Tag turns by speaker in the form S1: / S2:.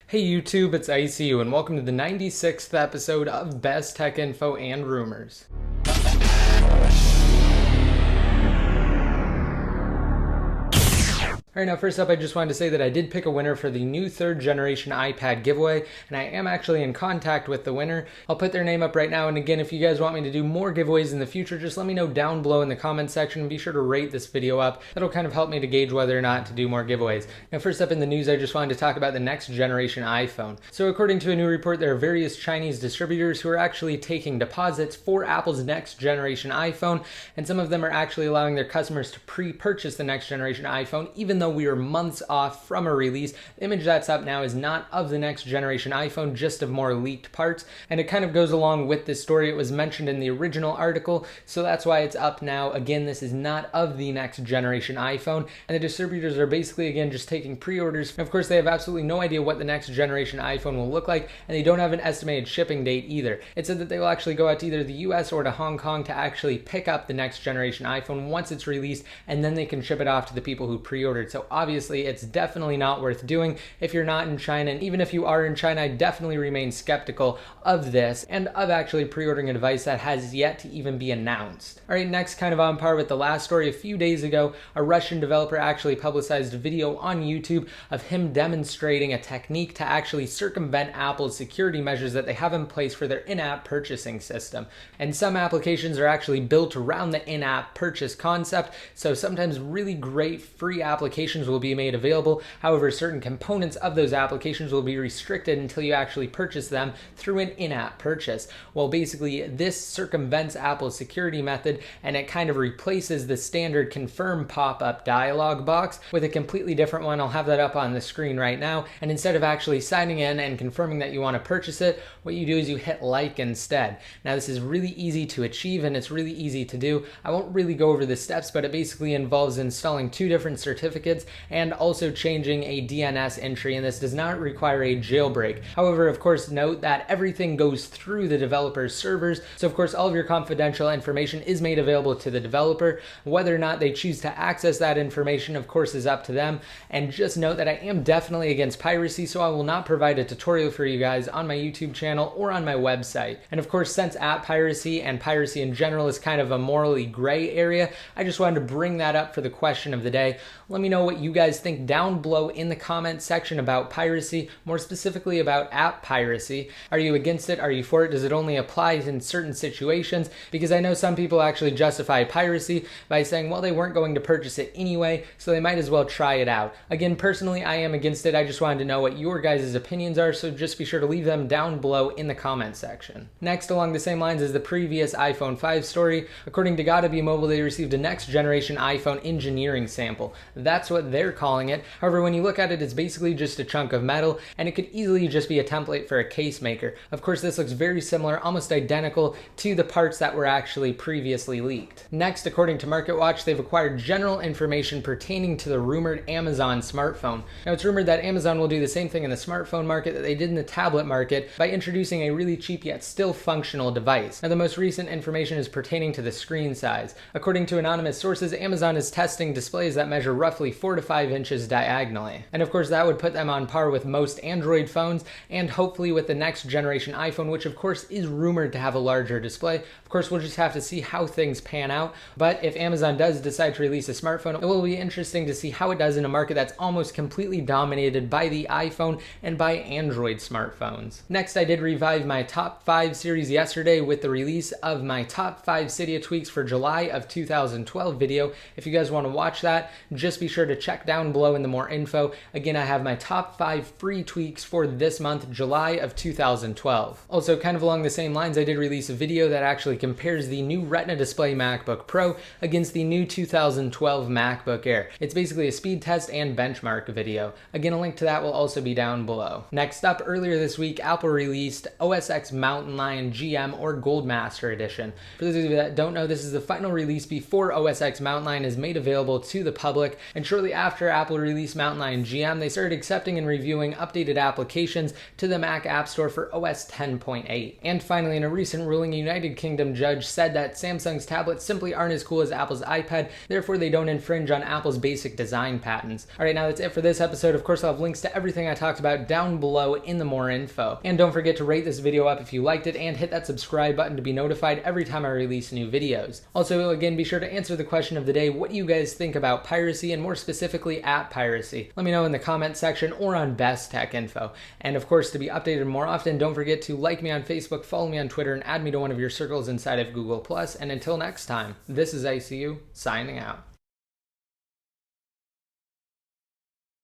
S1: Hey YouTube, it's ICU and welcome to the 96th episode of Best Tech Info and Rumors. Alright, now first up I just wanted to say that I did pick a winner for the new 3rd generation iPad giveaway, and I am actually in contact with the winner. I'll put their name up right now, and again, if you guys want me to do more giveaways in the future, just let me know down below in the comments section, and be sure to rate this video up. That'll kind of help me to gauge whether or not to do more giveaways. Now first up in the news, I just wanted to talk about the next generation iPhone. So according to a new report, there are various Chinese distributors who are actually taking deposits for Apple's next generation iPhone, and some of them are actually allowing their customers to pre-purchase the next generation iPhone, even though we are months off from a release. The image that's up now is not of the next generation iPhone, just of more leaked parts, and it kind of goes along with this story. It was mentioned in the original article, so that's why it's up now. Again, this is not of the next generation iPhone, and the distributors are basically, again, just taking pre-orders. Of course, they have absolutely no idea what the next generation iPhone will look like, and they don't have an estimated shipping date either. It said that they will actually go out to either the US or to Hong Kong to actually pick up the next generation iPhone once it's released, and then they can ship it off to the people who pre-ordered. So obviously it's definitely not worth doing if you're not in China, and even if you are in China, I definitely remain skeptical of this and of actually pre-ordering a device that has yet to even be announced. Alright, next, kind of on par with the last story, a few days ago, a Russian developer actually publicized a video on YouTube of him demonstrating a technique to actually circumvent Apple's security measures that they have in place for their in-app purchasing system. And some applications are actually built around the in-app purchase concept, so sometimes really great free applications will be made available. However, certain components of those applications will be restricted until you actually purchase them through an in-app purchase. Well, basically, this circumvents Apple's security method, and it kind of replaces the standard confirm pop-up dialog box with a completely different one. I'll have that up on the screen right now, and instead of actually signing in and confirming that you want to purchase it, what you do is you hit like instead. Now, this is really easy to achieve, and it's really easy to do. I won't really go over the steps, but it basically involves installing 2 different certificates and also changing a DNS entry, and this does not require a jailbreak. However, of course, note that everything goes through the developer's servers, so of course all of your confidential information is made available to the developer. Whether or not they choose to access that information, of course, is up to them. And just note that I am definitely against piracy, so I will not provide a tutorial for you guys on my YouTube channel or on my website. And of course, since app piracy and piracy in general is kind of a morally gray area, I just wanted to bring that up for the question of the day. Let me know what you guys think down below in the comment section about piracy, more specifically about app piracy. Are you against it? Are you for it? Does it only apply in certain situations? Because I know some people actually justify piracy by saying, well, they weren't going to purchase it anyway, so they might as well try it out. Again, personally, I am against it. I just wanted to know what your guys' opinions are, so just be sure to leave them down below in the comment section. Next, along the same lines as the previous iPhone 5 story, according to Gotta Be Mobile, they received a next generation iPhone engineering sample. That's what they're calling it. However, when you look at it, it's basically just a chunk of metal, and it could easily just be a template for a case maker. Of course, this looks very similar, almost identical to the parts that were actually previously leaked. Next, according to MarketWatch, they've acquired general information pertaining to the rumored Amazon smartphone. Now, it's rumored that Amazon will do the same thing in the smartphone market that they did in the tablet market by introducing a really cheap yet still functional device. Now, the most recent information is pertaining to the screen size. According to anonymous sources, Amazon is testing displays that measure roughly 4 to 5 inches diagonally. And of course, that would put them on par with most Android phones, and hopefully with the next generation iPhone, which of course is rumored to have a larger display. Of course, we'll just have to see how things pan out. But if Amazon does decide to release a smartphone, it will be interesting to see how it does in a market that's almost completely dominated by the iPhone and by Android smartphones. Next, I did revive my top 5 series yesterday with the release of my top 5 Cydia tweaks for July of 2012 video. If you guys want to watch that, just be sure to check down below in the more info. Again, I have my top 5 free tweaks for this month, July of 2012. Also, kind of along the same lines, I did release a video that actually compares the new Retina display MacBook Pro against the new 2012 MacBook Air. It's basically a speed test and benchmark video. Again, a link to that will also be down below. Next up, earlier this week, Apple released OS X Mountain Lion GM or Goldmaster Edition. For those of you that don't know, this is the final release before OS X Mountain Lion is made available to the public, and shortly shortly after Apple released Mountain Lion GM, they started accepting and reviewing updated applications to the Mac App Store for OS 10.8. And finally, in a recent ruling, a United Kingdom judge said that Samsung's tablets simply aren't as cool as Apple's iPad, therefore they don't infringe on Apple's basic design patents. Alright, now that's it for this episode. Of course, I'll have links to everything I talked about down below in the more info. And don't forget to rate this video up if you liked it, and hit that subscribe button to be notified every time I release new videos. Also, again, be sure to answer the question of the day: what do you guys think about piracy, and more specifically app piracy? Let me know in the comment section or on Best Tech Info. And of course, to be updated more often, don't forget to like me on Facebook, follow me on Twitter, and add me to one of your circles inside of Google+. And until next time, this is ICU, signing out.